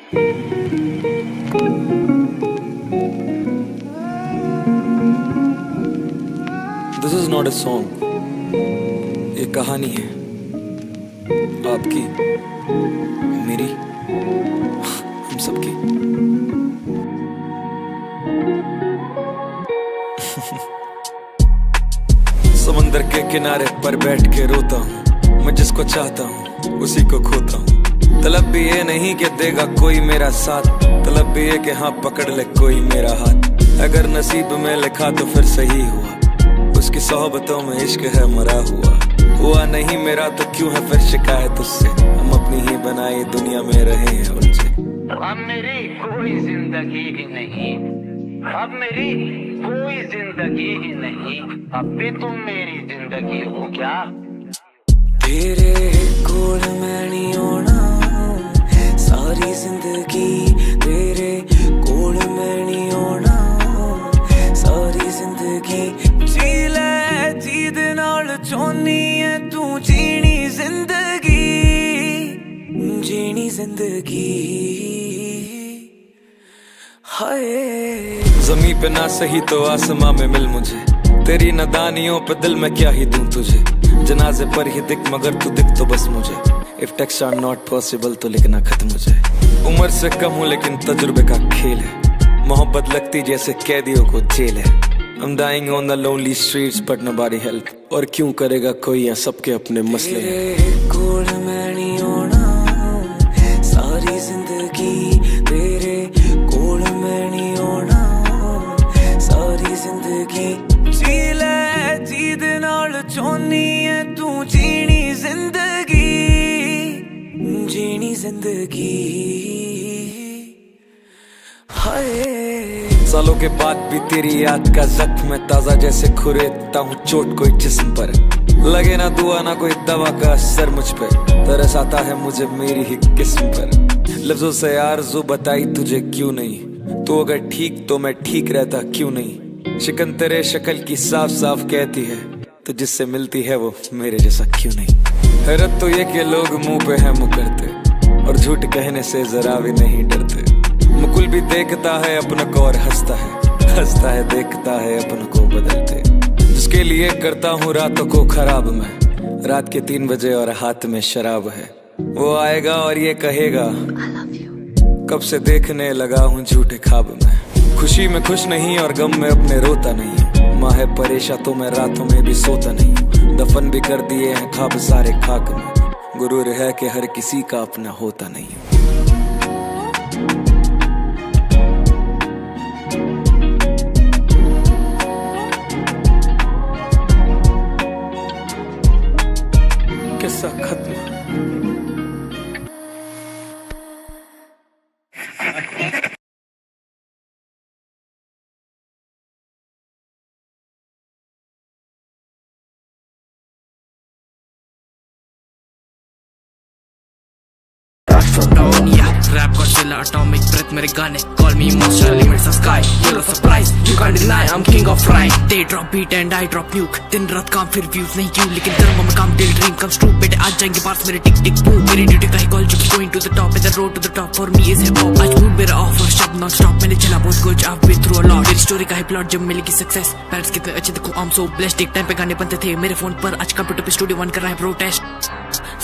This is not a song, ये कहानी है आपकी, मेरी, हम सबकी। समंदर के किनारे पर बैठ के रोता हूँ, मैं जिसको चाहता हूँ उसी को खोता हूँ। तलब भी ये नहीं कि देगा कोई मेरा साथ, तलब भी ये कि हाँ पकड़ ले कोई मेरा हाथ। अगर नसीब में लिखा तो फिर सही हुआ, उसकी सोहबतों में इश्क है मरा हुआ नहीं मेरा तो क्यों है फिर शिकायत उससे, हम अपनी ही बनाई दुनिया में रहे हैं उनसे। अब मेरी कोई जिंदगी ही नहीं, अब मेरी कोई जिंदगी ही नहीं, अब भी तुम मेरी जिंदगी हो क्या? तेरे कोल मैं नहीं होना सारी जिंदगी, तेरे कोल मैं नहीं होना सारी जिंदगी। जी ले जी दे नाल चाहनी है तू जीनी जिंदगी, जीनी जिंदगी हाय। ज़मीं पे ना सही तो आसमां में मिल मुझे, तेरी नादानियों पे दिल में क्या ही दूं तुझे। जनाजे पर ही दिख मगर तू दिख तो बस मुझे, if text are not possible तो लिखना खत मुझे। उम्र से कम हूँ लेकिन तजुर्बे का खेल है, मोहब्बत लगती जैसे कैदियों को जेल है। I'm dying on the lonely streets but nobody help, और क्यों करेगा कोई, यहाँ सबके अपने मसले हैं। तेरे कोल मैं नहीं होना सारी जिंदगी, तेरे कोल मैं नहीं होना सारी जिंदगी। जी ले जी दे नाल चाहनी है तू जीनी जिंदगी, जीनी जिंदगी हाय। सालों के बाद भी तेरी याद का जख्म है ताजा, जैसे खुरेदता हूँ चोट कोई जिस्म पर। लगे ना दुआ ना कोई दवा का असर मुझ पे, तरस आता है मुझे मेरी ही किस्म पर। लफ्जों से आरज़ू बताई तुझे क्यों नहीं, तू अगर ठीक तो मैं ठीक रहता क्यों नहीं। शिकन तेरे शक्ल की साफ साफ कहती है, तो जिससे मिलती है वो मेरे जैसा क्यों नहीं। हैरत तो ये कि लोग मुंह पे हैं मुकरते, और झूठ कहने से जरा भी नहीं डरते। मुकुल भी देखता है अपनों को और हंसता है देखता है अपनों को बदलते। जिसके लिए करता हूँ रातों को खराब मैं, रात के 3 बजे और हाथ में शराब है। वो आएगा और ये कहेगा I love you, कब से देखने लगा हूँ झूठे ख्वाब में। खुशी में खुश नहीं और गम में अपने रोता नहीं, माँ है परेशान तो मैं रातों में भी सोता नहीं। दफन भी कर दिए हैं ख्वाब सारे खाक में, गुरूर है कि हर किसी का अपना होता नहीं। किस्सा खत्म। Rap Godzilla, atomic breath मेरे गाने, call me monster, limits the sky, you're a surprise, you can't deny, I'm king of rhyme. They drop beat and I drop nuke, दिन रात काम फिर views नहीं क्यों, लेकिन कर्मों में काम till dream comes true. बेटे आज जाएंगे पास मेरे टिक टिक boom, मेरी ड्यूटी का ही कॉल जो कि going to the top, and the road to the top for me is hip hop. आज mood मेरा off और शब्द non stop, मैंने चला बहुत कुछ, I've been through a lot. मेरी story का ही plot जब मिलेगी success, parents कितने अच्छे देखो, I'm so blessed. एक टाइम पे गाने बनते थे मेरे फोन पर, आज कंप्यूटर पे स्टूडियो 1 कर रहा है protest.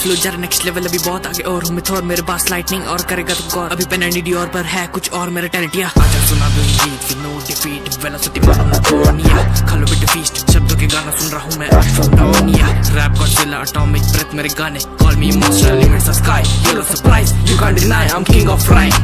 फ्लो जरा नेक्स्ट लेवल, अभी बहुत आगे और हूँ मैं थोर, मेरे पास लाइटनिंग और करेगा तो गौर। अभी पेन एंड और पर है कुछ और मेरा टैलेंट, या आजा सुना दो जीत नो डिफीट, वेलोसिटी मारो ना कोनिया, खालो बिट फीस्ट, शब्दों के गाना सुन रहा हूँ मैं अफोनिया। रैप गॉडजिला, एटॉमिक ब्रेथ मेरे गाने, call me monster, limits the sky, you're a surprise, you can't deny, I'm king of rhyme.